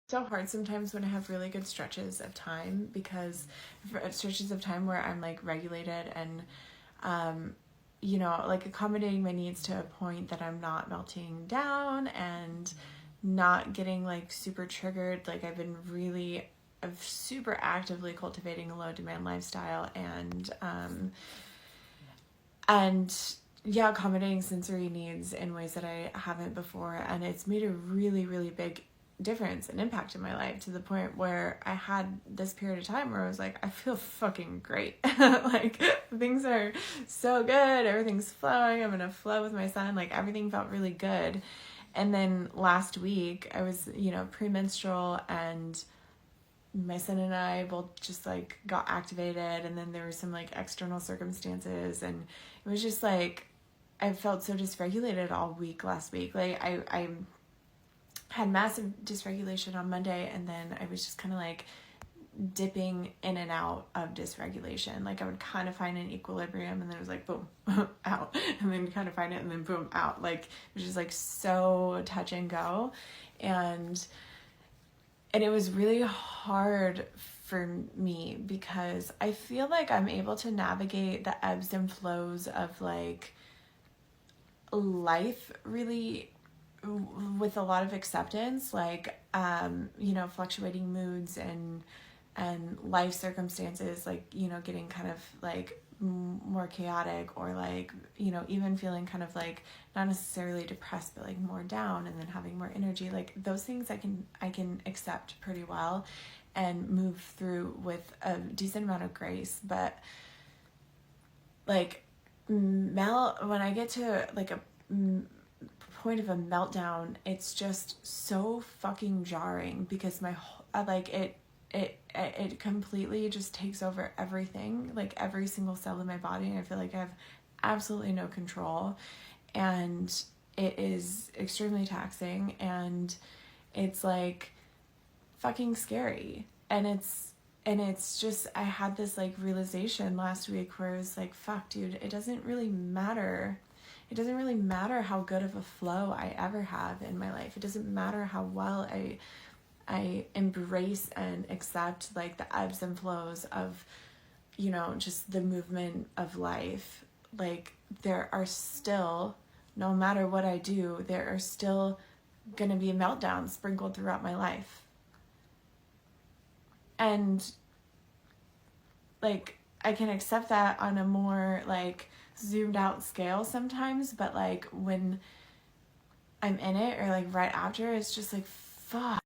So hard sometimes when I have really good stretches of time, because stretches of time where I'm like regulated and like accommodating my needs to a point that I'm not melting down and not getting like super triggered. Like I've super actively cultivating a low demand lifestyle and yeah, accommodating sensory needs in ways that I haven't before. And it's made a really, really big difference and impact in my life, to the point where I had this period of time where I was like, I feel fucking great. Like things are so good. Everything's flowing. I'm in a flow with my son. Like everything felt really good. And then last week I was, premenstrual, and my son and I both just like got activated, and then there were some like external circumstances, and it was just like I felt so dysregulated all week last week. Like I had massive dysregulation on Monday, and then I was just kind of like dipping in and out of dysregulation. Like I would kind of find an equilibrium, and then it was like boom, out, and then kind of find it, and then boom, out. Like it was just like so touch and go, and it was really hard for me because I feel like I'm able to navigate the ebbs and flows of like life really with a lot of acceptance, like fluctuating moods and life circumstances, like getting kind of like more chaotic, or like even feeling kind of like not necessarily depressed but like more down, and then having more energy. Like those things I can accept pretty well and move through with a decent amount of grace. But like when I get to like a point of a meltdown, it's just so fucking jarring, because it completely just takes over everything, like every single cell in my body, and I feel like I have absolutely no control, and it is extremely taxing, and it's like fucking scary. And it's just, I had this like realization last week where I was like, fuck dude, it doesn't really matter how good of a flow I ever have in my life. It doesn't matter how well I embrace and accept like the ebbs and flows of, just the movement of life. Like there are still, no matter what I do, there are still gonna be meltdowns sprinkled throughout my life. And like I can accept that on a more like zoomed out scale sometimes, but like when I'm in it, or like right after, it's just like fuck.